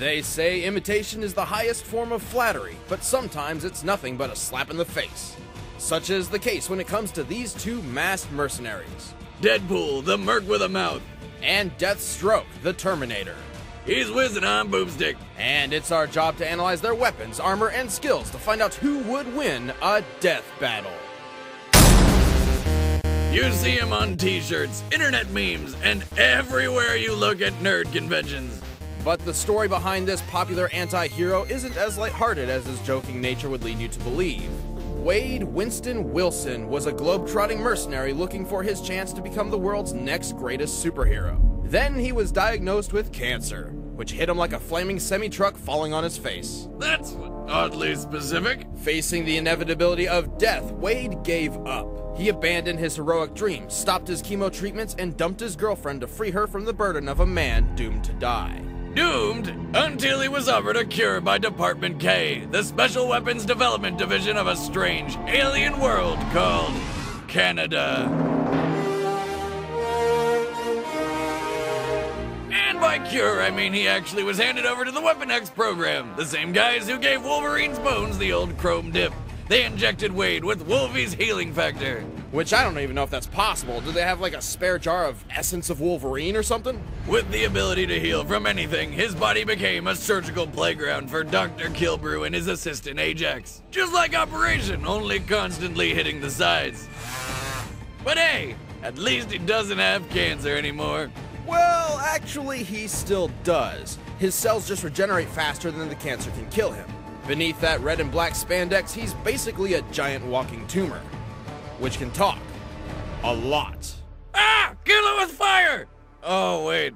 They say imitation is the highest form of flattery, but sometimes it's nothing but a slap in the face. Such is the case when it comes to these two masked mercenaries. Deadpool, the merc with a mouth. And Deathstroke, the Terminator. He's whizzing on boomstick. And it's our job to analyze their weapons, armor, and skills to find out who would win a death battle. You see him on t-shirts, internet memes, and everywhere you look at nerd conventions. But the story behind this popular anti-hero isn't as lighthearted as his joking nature would lead you to believe. Wade Winston Wilson was a globe-trotting mercenary looking for his chance to become the world's next greatest superhero. Then he was diagnosed with cancer, which hit him like a flaming semi-truck falling on his face. That's oddly specific. Facing the inevitability of death, Wade gave up. He abandoned his heroic dreams, stopped his chemo treatments, and dumped his girlfriend to free her from the burden of a man doomed to die. Doomed until he was offered a cure by Department K, the Special Weapons Development Division of a strange alien world called Canada. And by cure, I mean he actually was handed over to the Weapon X program, the same guys who gave Wolverine's bones the old chrome dip. They injected Wade with Wolvie's healing factor. Which I don't even know if that's possible. Do they have like a spare jar of essence of Wolverine or something? With the ability to heal from anything, his body became a surgical playground for Dr. Kilbrew and his assistant Ajax. Just like Operation, only constantly hitting the sides. But hey, at least he doesn't have cancer anymore. Well, actually he still does. His cells just regenerate faster than the cancer can kill him. Beneath that red and black spandex, he's basically a giant walking tumor, which can talk. A lot. Ah! Kill it with fire! Oh, wait.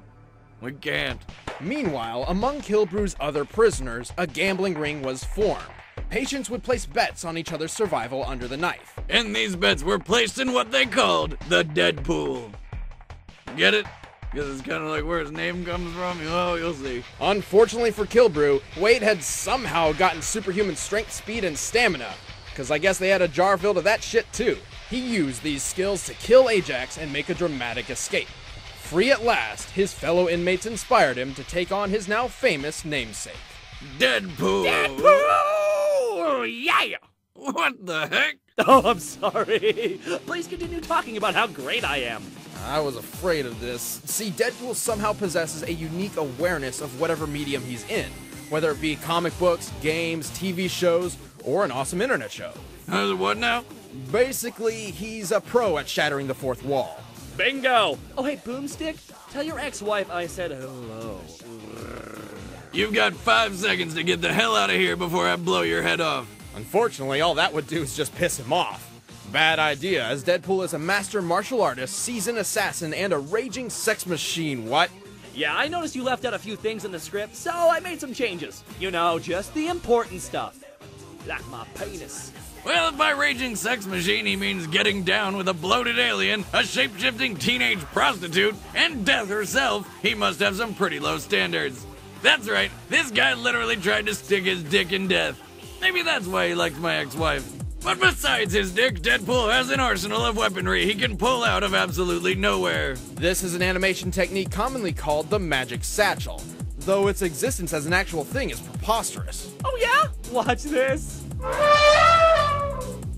We can't. Meanwhile, among Kilbrew's other prisoners, a gambling ring was formed. Patients would place bets on each other's survival under the knife. And these bets were placed in what they called the Deadpool. Get it? Because it's kind of like where his name comes from. Oh, you'll see. Unfortunately for Kilbrew, Wade had somehow gotten superhuman strength, speed, and stamina. Because I guess they had a jar filled of that shit too. He used these skills to kill Ajax and make a dramatic escape. Free at last, his fellow inmates inspired him to take on his now famous namesake. Deadpool! Deadpool! Yeah! What the heck? Oh, I'm sorry. Please continue talking about how great I am. I was afraid of this. See, Deadpool somehow possesses a unique awareness of whatever medium he's in, whether it be comic books, games, TV shows, or an awesome internet show. What now? Basically, he's a pro at shattering the fourth wall. Bingo! Oh, hey, Boomstick, tell your ex-wife I said hello. You've got 5 seconds to get the hell out of here before I blow your head off. Unfortunately, all that would do is just piss him off. Bad idea, as Deadpool is a master martial artist, seasoned assassin, and a raging sex machine, what? Yeah, I noticed you left out a few things in the script, so I made some changes. You know, just the important stuff. Like my penis. Well, if by raging sex machine he means getting down with a bloated alien, a shape-shifting teenage prostitute, and death herself, he must have some pretty low standards. That's right, this guy literally tried to stick his dick in death. Maybe that's why he liked my ex-wife. But besides his dick, Deadpool has an arsenal of weaponry he can pull out of absolutely nowhere. This is an animation technique commonly called the magic satchel, though its existence as an actual thing is preposterous. Oh yeah? Watch this.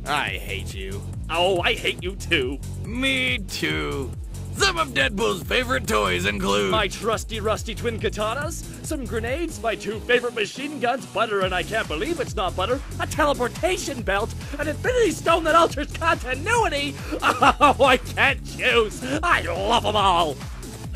I hate you. Oh, I hate you too. Me too. Some of Deadpool's favorite toys include my trusty rusty twin katanas, some grenades, my 2 favorite machine guns, butter and I can't believe it's not butter, a teleportation belt, an infinity stone that alters continuity. Oh, I can't choose. I love them all.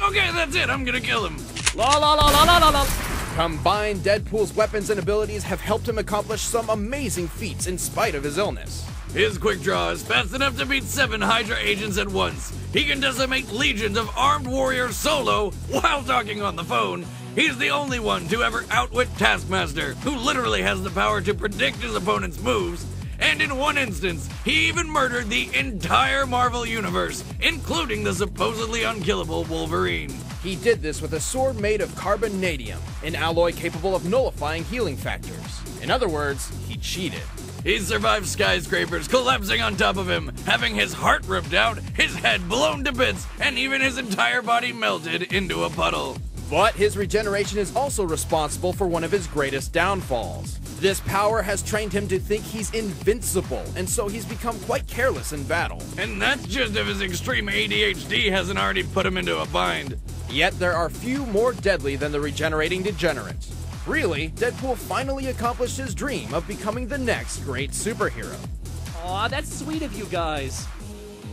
Okay, that's it. I'm gonna kill him. La la la la la la la. Combined, Deadpool's weapons and abilities have helped him accomplish some amazing feats in spite of his illness. His quick draw is fast enough to beat 7 Hydra agents at once. He can decimate legions of armed warriors solo while talking on the phone. He's the only one to ever outwit Taskmaster, who literally has the power to predict his opponent's moves. And in one instance, he even murdered the entire Marvel Universe, including the supposedly unkillable Wolverine. He did this with a sword made of carbonadium, an alloy capable of nullifying healing factors. In other words, he cheated. He survived skyscrapers collapsing on top of him, having his heart ripped out, his head blown to bits, and even his entire body melted into a puddle. But his regeneration is also responsible for one of his greatest downfalls. This power has trained him to think he's invincible, and so he's become quite careless in battle. And that's just if his extreme ADHD hasn't already put him into a bind. Yet there are few more deadly than the regenerating degenerate. Really, Deadpool finally accomplished his dream of becoming the next great superhero. Aw, that's sweet of you guys.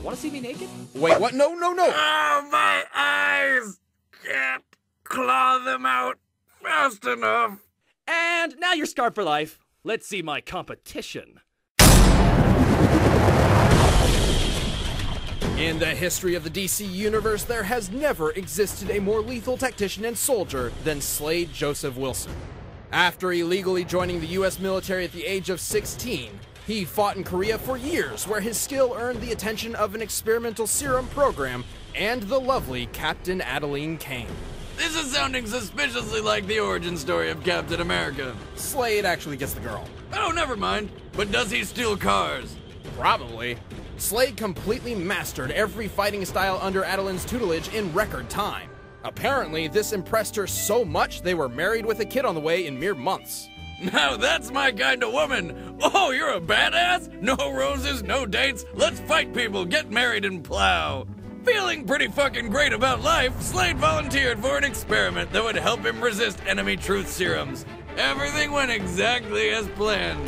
Want to see me naked? Wait, what? No, no, no! Oh, my eyes! Can't claw them out fast enough. And now you're scarred for life. Let's see my competition. In the history of the DC Universe, there has never existed a more lethal tactician and soldier than Slade Joseph Wilson. After illegally joining the US military at the age of 16, he fought in Korea for years, where his skill earned the attention of an experimental serum program and the lovely Captain Adeline Kane. This is sounding suspiciously like the origin story of Captain America. Slade actually gets the girl. Oh, never mind. But does he steal cars? Probably. Slade completely mastered every fighting style under Adeline's tutelage in record time. Apparently, this impressed her so much they were married with a kid on the way in mere months. Now that's my kind of woman. Oh, you're a badass? No roses, no dates. Let's fight people, get married, and plow. Feeling pretty fucking great about life, Slade volunteered for an experiment that would help him resist enemy truth serums. Everything went exactly as planned.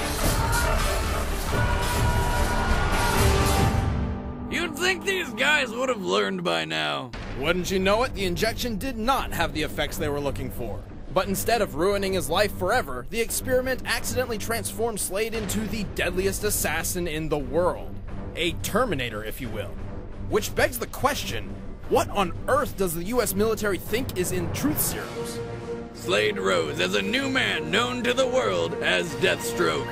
You'd think these guys would have learned by now. Wouldn't you know it, the injection did not have the effects they were looking for. But instead of ruining his life forever, the experiment accidentally transformed Slade into the deadliest assassin in the world. A Terminator, if you will. Which begs the question, what on earth does the US military think is in truth serums? Slade rose as a new man known to the world as Deathstroke.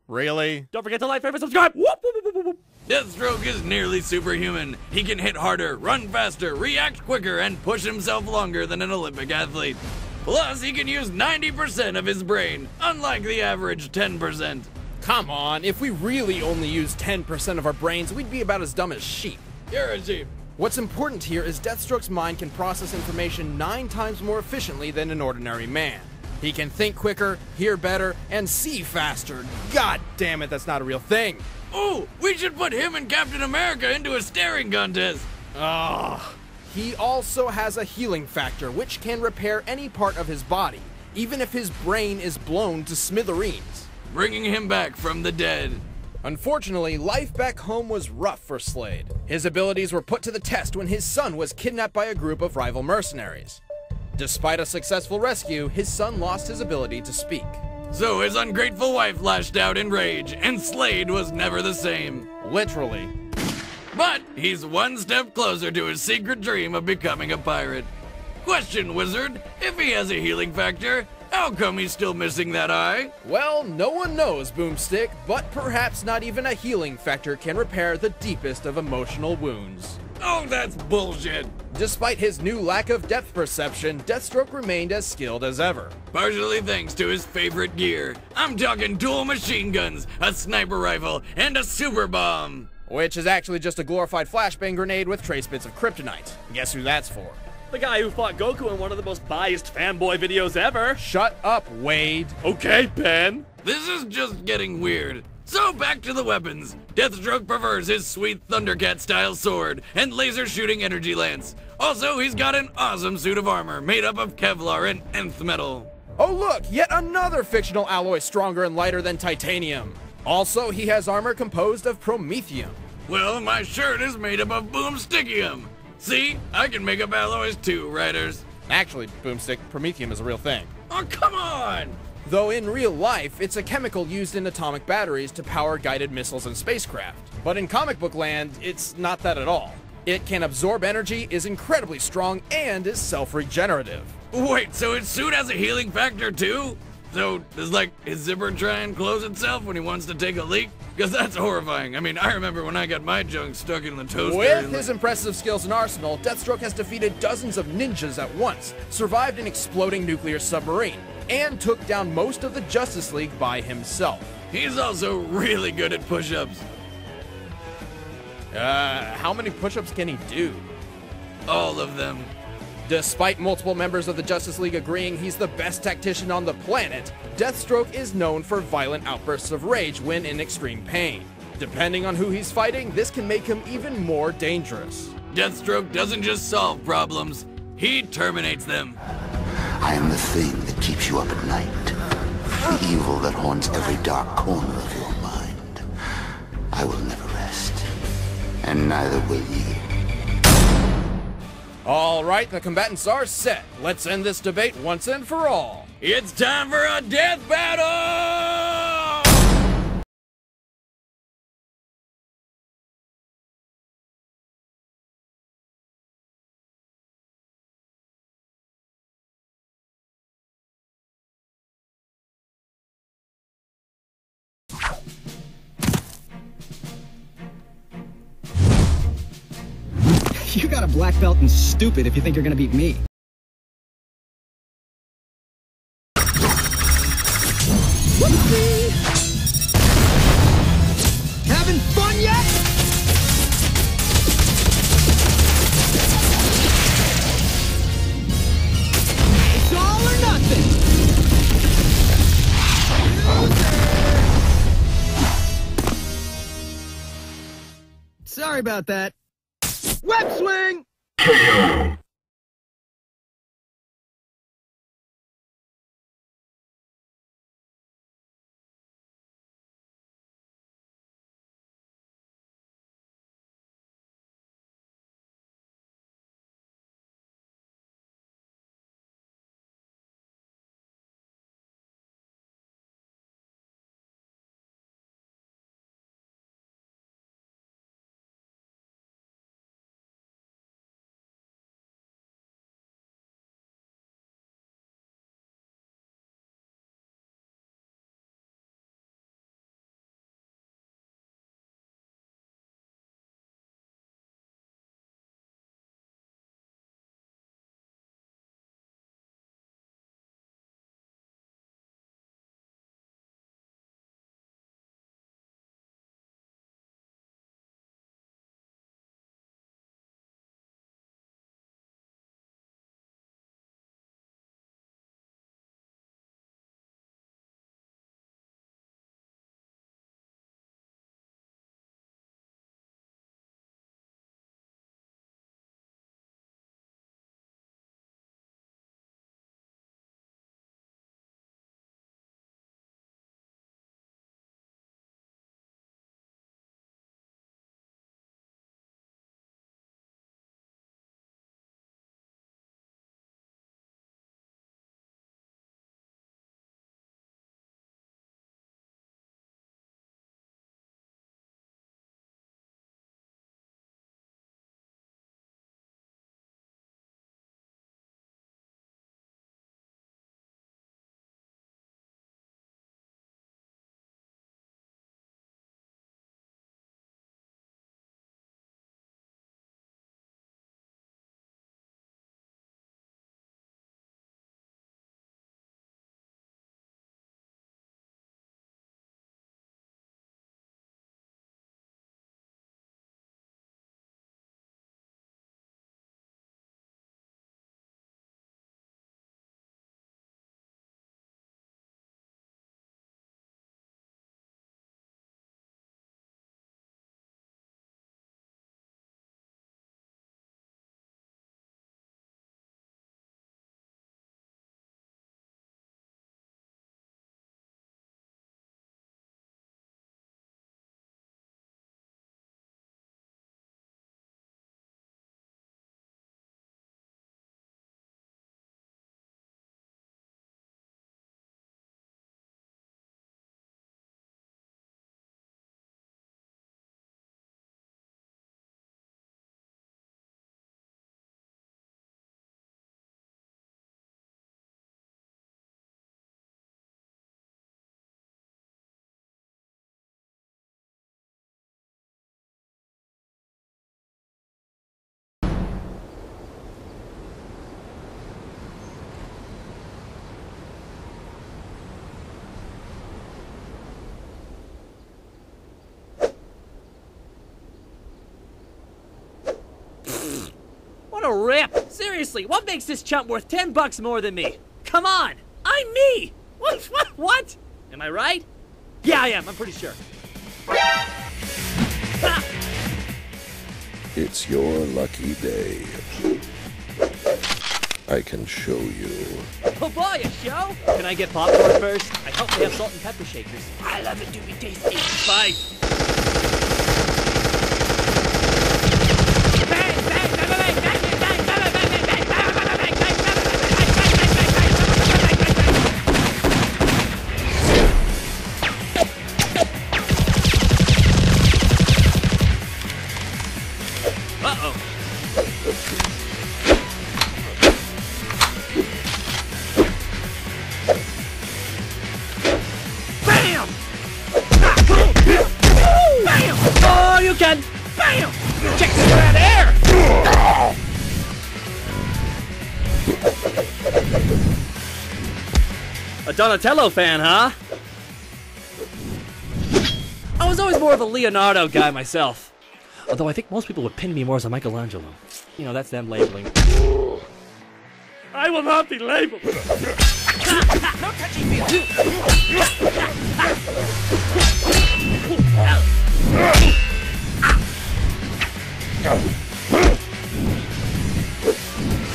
Really? Don't forget to like, favorite, subscribe. Whoop, whoop, whoop, whoop, whoop. Deathstroke is nearly superhuman. He can hit harder, run faster, react quicker, and push himself longer than an Olympic athlete. Plus, he can use 90% of his brain, unlike the average 10%. Come on, if we really only used 10% of our brains, we'd be about as dumb as sheep. You're a sheep. What's important here is Deathstroke's mind can process information 9 times more efficiently than an ordinary man. He can think quicker, hear better, and see faster. God damn it, that's not a real thing. Ooh, we should put him and Captain America into a staring contest. Ugh. He also has a healing factor, which can repair any part of his body, even if his brain is blown to smithereens. Bringing him back from the dead. Unfortunately, life back home was rough for Slade. His abilities were put to the test when his son was kidnapped by a group of rival mercenaries. Despite a successful rescue, his son lost his ability to speak. So his ungrateful wife lashed out in rage, and Slade was never the same. Literally. But he's one step closer to his secret dream of becoming a pirate. Question, Wizard, if he has a healing factor, how come he's still missing that eye? Well, no one knows, Boomstick, but perhaps not even a healing factor can repair the deepest of emotional wounds. Oh, that's bullshit. Despite his new lack of depth perception, Deathstroke remained as skilled as ever. Partially thanks to his favorite gear. I'm talking dual machine guns, a sniper rifle, and a super bomb. Which is actually just a glorified flashbang grenade with trace bits of kryptonite. Guess who that's for? The guy who fought Goku in one of the most biased fanboy videos ever. Shut up, Wade. Okay, Ben. This is just getting weird. So back to the weapons. Deathstroke prefers his sweet Thundercat-style sword and laser-shooting energy lance. Also, he's got an awesome suit of armor made up of Kevlar and nth metal. Oh look, yet another fictional alloy stronger and lighter than titanium. Also, he has armor composed of promethium. Well, my shirt is made up of boomstickium. See? I can make up alloys too, writers. Actually, Boomstick, promethium is a real thing. Oh, come on! Though in real life, it's a chemical used in atomic batteries to power guided missiles and spacecraft. But in comic book land, it's not that at all. It can absorb energy, is incredibly strong, and is self-regenerative. Wait, so his suit has a healing factor too? So, does like his zipper try and close itself when he wants to take a leak? Because that's horrifying. I mean, I remember when I got my junk stuck in the toaster. With his impressive skills and arsenal, Deathstroke has defeated dozens of ninjas at once, survived an exploding nuclear submarine, and took down most of the Justice League by himself. He's also really good at push-ups. How many push-ups can he do? All of them. Despite multiple members of the Justice League agreeing he's the best tactician on the planet, Deathstroke is known for violent outbursts of rage when in extreme pain. Depending on who he's fighting, this can make him even more dangerous. Deathstroke doesn't just solve problems, he terminates them. I am the thing that keeps you up at night. The evil that haunts every dark corner of your mind. I will never rest. And neither will you. Alright, the combatants are set. Let's end this debate once and for all. It's time for a death battle! You got a black belt and stupid if you think you're gonna beat me. Whoopsie! Having fun yet? It's all or nothing! Sorry about that. Web swing! What a rip! Seriously, what makes this chump worth $10 more than me? Come on! I'm me! What? Am I right? Yeah, I am. I'm pretty sure. Ha! It's your lucky day. I can show you. Oh boy, a show? Can I get popcorn first? I hope they have salt and pepper shakers. I love it to be tasty. Bye. Uh-oh. Bam! Bam! Oh, you can! Bam! Check this red air! A Donatello fan, huh? I was always more of a Leonardo guy myself. Although I think most people would pin me more as a Michelangelo. You know, that's them labeling. I will not be labeled! No touchy feely!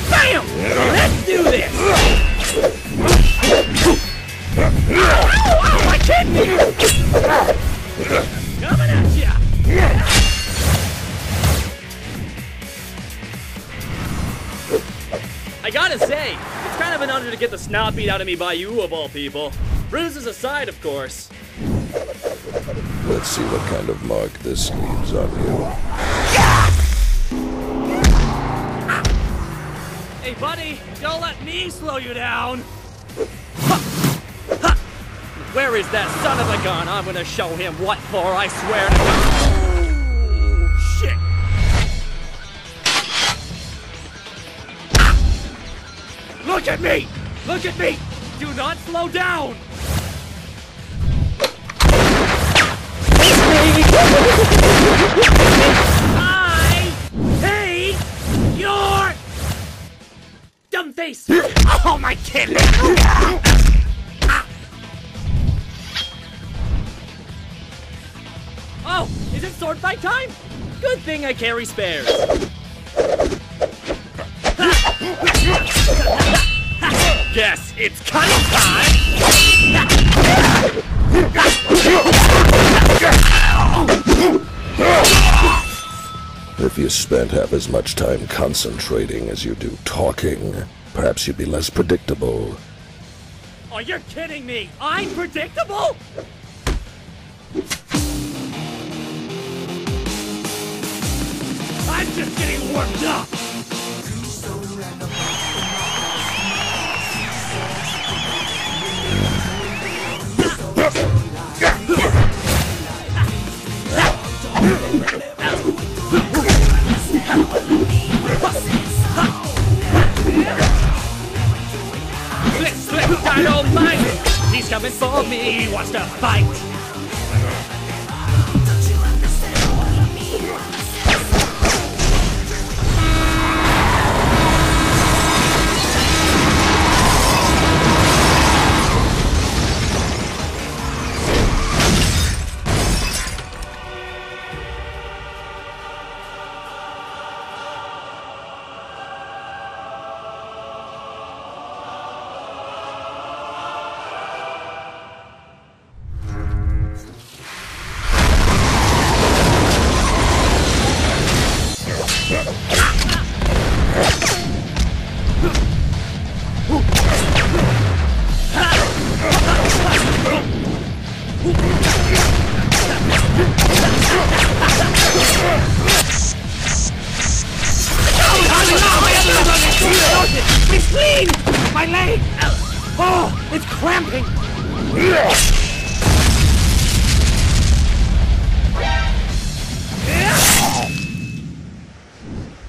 Bam! Let's do this! Oh, my kidney! Coming at ya! I gotta say, it's kind of an honor to get the snot beat out of me by you, of all people. Bruises aside, of course. Let's see what kind of mark this leaves on you. Hey, buddy, don't let me slow you down. Where is that son of a gun? I'm gonna show him what for, I swear to God. Oh, shit. Look at me! Look at me! Do not slow down! I hate your dumb face! Oh, my kidney! Oh, is it sword fight time? Good thing I carry spares. Guess it's cutting time! If you spent half as much time concentrating as you do talking, perhaps you'd be less predictable. Oh, you're kidding me! I'm predictable?! I'm just getting warmed up! I don't mind! He's coming for me, he wants to fight! It's clean! My leg! Oh, it's cramping!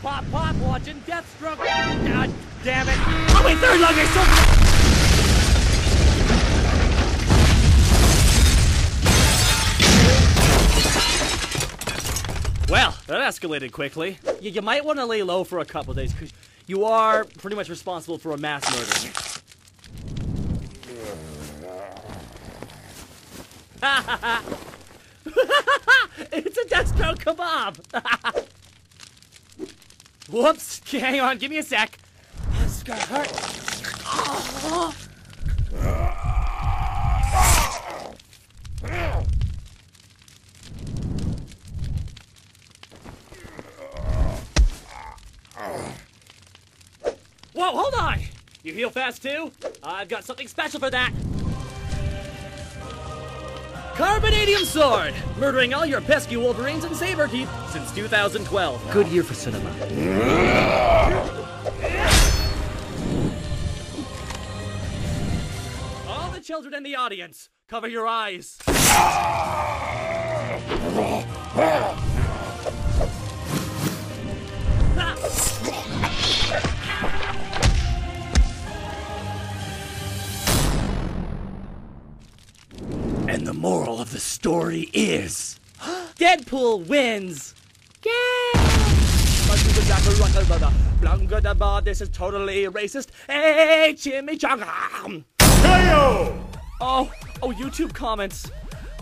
Pop, watching Deathstroke! God damn it! Oh, wait, third lung, Well, That escalated quickly. You might want to lay low for a couple days, because you are pretty much responsible for a mass murder. It's a Deathstroke kebab! Whoops! Hang on, give me a sec. This is gonna hurt. Oh. Whoa, hold on! You heal fast too? I've got something special for that. Carbonadium Sword! Murdering all your pesky Wolverines and Saber Teeth since 2012. Good year for cinema. All the children in the audience, cover your eyes. And the moral of the story is... Deadpool wins! Yay! This is totally racist. Hey, chimichanga! Oh, YouTube comments.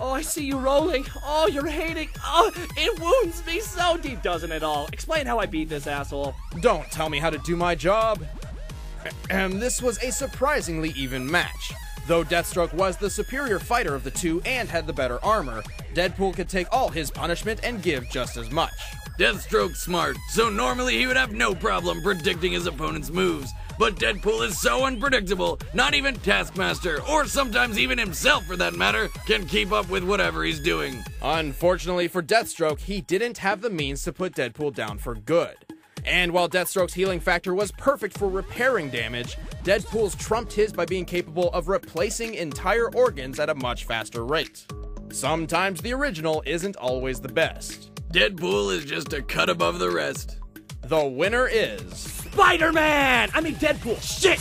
Oh, I see you rolling. Oh, you're hating. Oh, it wounds me so deep, doesn't it all? Explain how I beat this asshole. Don't tell me how to do my job. This was a surprisingly even match. Though Deathstroke was the superior fighter of the two and had the better armor, Deadpool could take all his punishment and give just as much. Deathstroke's smart, so normally he would have no problem predicting his opponent's moves. But Deadpool is so unpredictable, not even Taskmaster, or sometimes even himself for that matter, can keep up with whatever he's doing. Unfortunately for Deathstroke, he didn't have the means to put Deadpool down for good. And while Deathstroke's healing factor was perfect for repairing damage, Deadpool's trumped his by being capable of replacing entire organs at a much faster rate. Sometimes the original isn't always the best. Deadpool is just a cut above the rest. The winner is... Spider-Man! I mean Deadpool, shit!